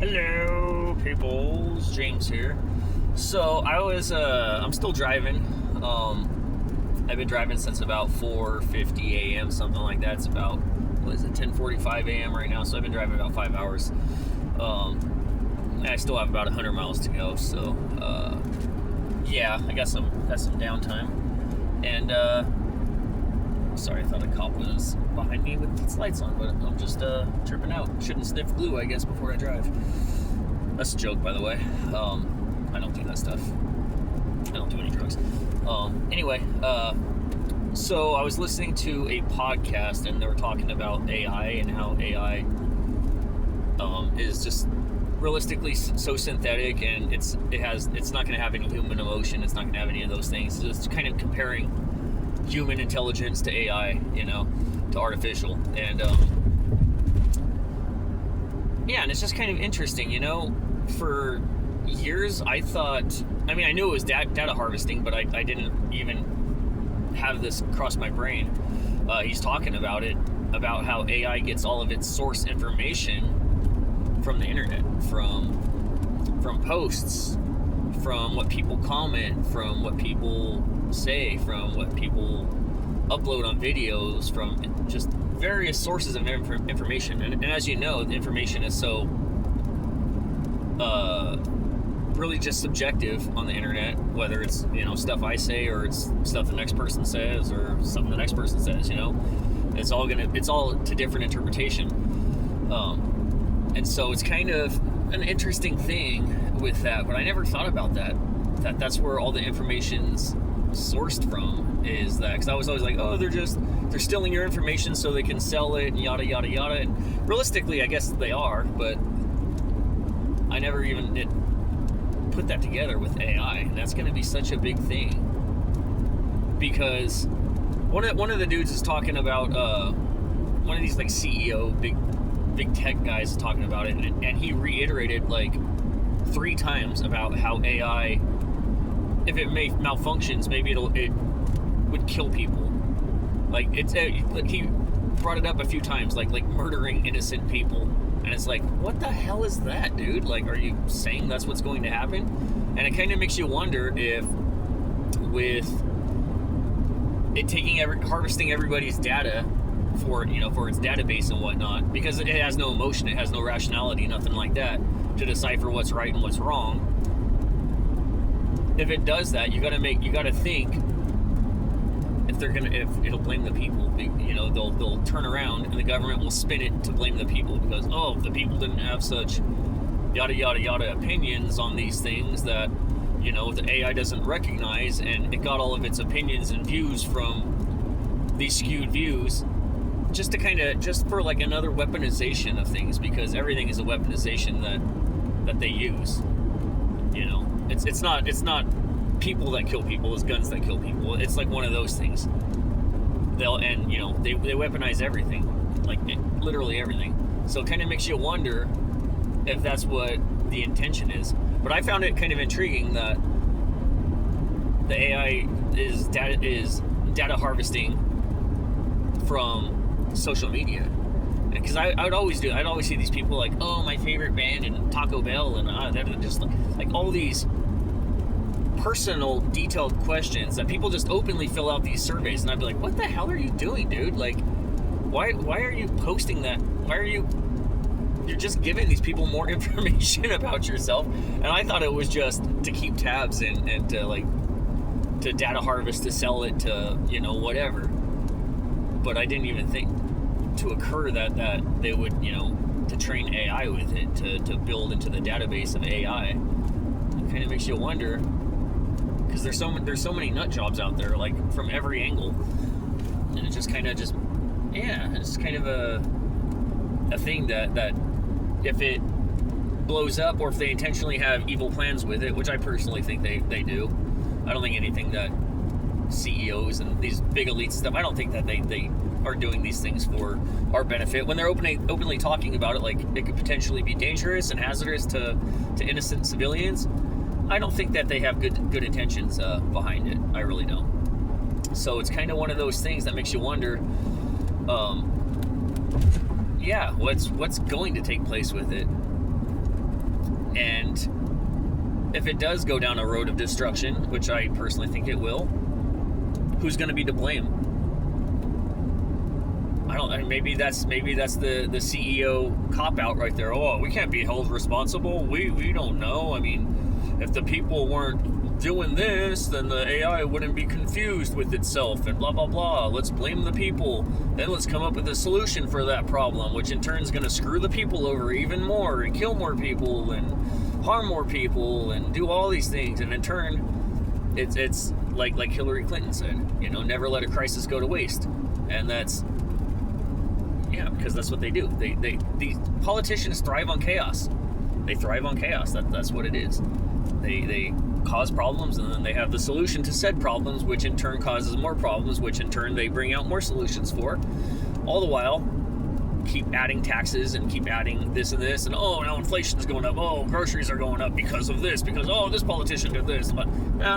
Hello, peoples. James here. So I'm still driving. I've been driving since about 4:50 a.m. something like that. It's about 10:45 a.m. right now. So I've been driving about 5 hours. And I still have about 100 miles to go. So yeah, I got some downtime. And sorry, I thought a cop was behind me with its lights on, but I'm just tripping out. Shouldn't sniff glue, I guess, before I drive. That's a joke, by the way. I don't do that stuff. I don't do any drugs. Anyway, so I was listening to a podcast, and they were talking about AI and how AI is just realistically so synthetic, and it's not going to have any human emotion. It's not going to have any of those things. It's just kind of comparing human intelligence to AI, to artificial, and and it's just kind of interesting, For years, I knew it was data harvesting, but I didn't even have this cross my brain. He's talking about it, about how AI gets all of its source information from the internet, from posts, from what people comment, from what people say, from what people upload on videos, from just various sources of information. And as you know, the information is so really just subjective on the internet, whether it's stuff I say, or it's stuff the next person says, or something the next person says. It's all to different interpretation. And so it's kind of an interesting thing with that, but I never thought about that's where all the information's sourced from, is that, because I was always like, oh, they're stealing your information so they can sell it and yada yada yada. And realistically, I guess they are, but I never even put that together with AI, and that's going to be such a big thing, because one of the dudes is talking about one of these like CEO big tech guys is talking about it, and he reiterated like 3 times about how AI, if it malfunctions, maybe it would kill people. Like he brought it up a few times, like murdering innocent people, and it's like, what the hell is that, dude? Like, are you saying that's what's going to happen? And it kind of makes you wonder if, with it harvesting everybody's data for its database and whatnot, because it has no emotion, it has no rationality, nothing like that to decipher what's right and what's wrong. If it does that, you got to think if it'll blame the people. They'll turn around and the government will spin it to blame the people, because the people didn't have such yada yada yada opinions on these things that the AI doesn't recognize, and it got all of its opinions and views from these skewed views, just for like another weaponization of things, because everything is a weaponization that they use. It's not people that kill people, it's guns that kill people. It's like one of those things. They weaponize everything, like literally everything. So it kind of makes you wonder if that's what the intention is. But I found it kind of intriguing that the AI is data harvesting from social media. Because I'd always see these people like, oh, my favorite band and Taco Bell, and they're just like all these personal, detailed questions that people just openly fill out these surveys, and I'd be like, what the hell are you doing, dude? Like, why are you posting that? You're just giving these people more information about yourself. And I thought it was just to keep tabs and to data harvest, to sell it to whatever. But I didn't even think to occur that they would to train AI with it, to build into the database of AI. It kind of makes you wonder, because there's so many nut jobs out there, like from every angle, and it's just kind of it's kind of a thing that if it blows up, or if they intentionally have evil plans with it, which I personally think they do. I don't think anything that CEOs and these big elite stuff, I don't think that they are doing these things for our benefit. When they're openly talking about it, like it could potentially be dangerous and hazardous to innocent civilians, I don't think that they have good intentions behind it. I really don't. So it's kind of one of those things that makes you wonder, what's going to take place with it. And if it does go down a road of destruction, which I personally think it will, who's going to be to blame? Maybe that's the CEO cop out right there. Oh, we can't be held responsible. We don't know. I mean, if the people weren't doing this, then the AI wouldn't be confused with itself and blah blah blah. Let's blame the people. Then let's come up with a solution for that problem, which in turn is going to screw the people over even more and kill more people and harm more people and do all these things. And in turn, it's like Hillary Clinton said, never let a crisis go to waste. And that's because that's what they do. These politicians thrive on chaos. They thrive on chaos. That's what it is. They cause problems, and then they have the solution to said problems, which in turn causes more problems, which in turn they bring out more solutions for. All the while, keep adding taxes and keep adding this and this, and now inflation's going up. Groceries are going up because of this, because this politician did this. But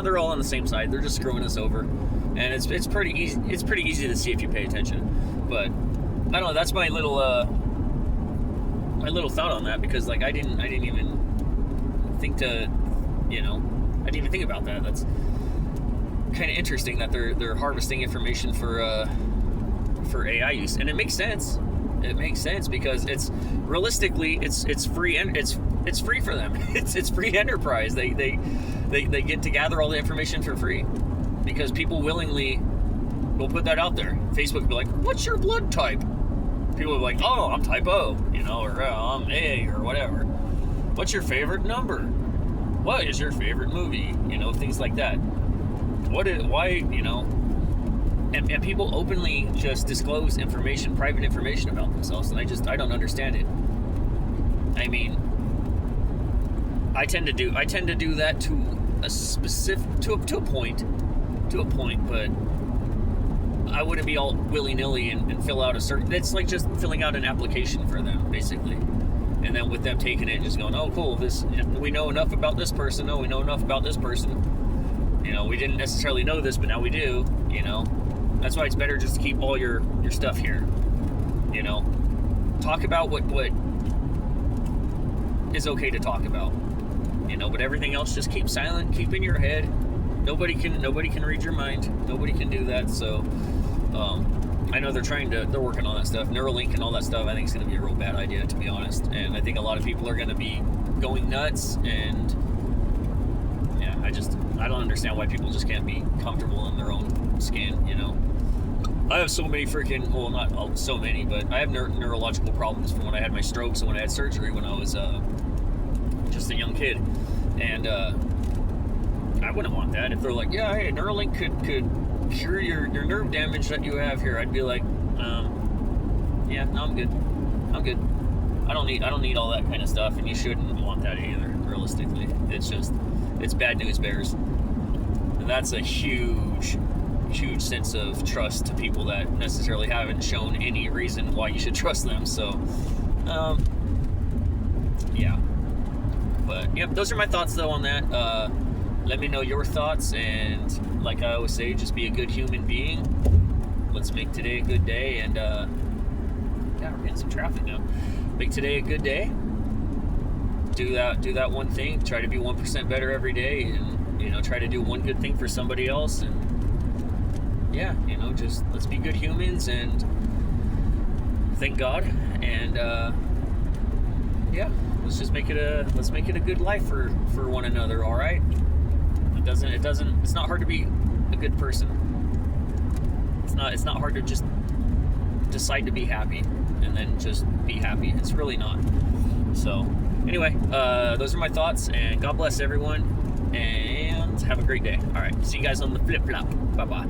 they're all on the same side. They're just screwing us over, and it's pretty easy. It's pretty easy to see if you pay attention. But I don't know. That's my little thought on that, because I didn't even think to, I didn't even think about that. That's kind of interesting that they're harvesting information for AI use, and it makes sense. It makes sense because it's realistically it's free, and it's free for them. It's free enterprise. They get to gather all the information for free because people willingly will put that out there. Facebook will be like, "What's your blood type?" People will be like, "Oh, I'm type O," or "I'm A," or whatever. What's your favorite number? What is your favorite movie? Things like that. Why, and people openly just disclose information, private information about themselves, and I don't understand it. I mean, I tend to do that to a specific, to a point, but I wouldn't be all willy-nilly and fill out a certain, it's like just filling out an application for them, basically. And then with them taking it and just going, oh, cool, we know enough about this person. Oh, we know enough about this person. We didn't necessarily know this, but now we do, That's why it's better just to keep all your stuff here. Talk about what is okay to talk about. But everything else just keep silent, keep in your head. Nobody can read your mind. Nobody can do that. So I know they're working on that stuff. Neuralink and all that stuff, I think it's going to be a real bad idea, to be honest. And I think a lot of people are going to be going nuts. And yeah, I don't understand why people just can't be comfortable in their own skin, I have so many not so many, but I have neurological problems from when I had my strokes and when I had surgery when I was just a young kid. And I wouldn't want that. If they're like, yeah, hey, Neuralink could cure your nerve damage that you have here, I'd be like, yeah, no, I'm good. I don't need all that kind of stuff, and you shouldn't want that either, realistically. It's bad news bears. And that's a huge sense of trust to people that necessarily haven't shown any reason why you should trust them. So, yeah. But, yep, those are my thoughts, though, on that. Let me know your thoughts, and like I always say, just be a good human being. Let's make today a good day, and we're getting some traffic now. Make today a good day. Do that one thing. Try to be 1% better every day, and try to do one good thing for somebody else, and yeah, just let's be good humans and thank God, and yeah, let's make it a good life for one another. All right. It's not hard to be a good person. It's not hard to just decide to be happy and then just be happy. It's really not. So anyway, those are my thoughts, and God bless everyone, and have a great day. All right, see you guys on the flip flop. Bye bye.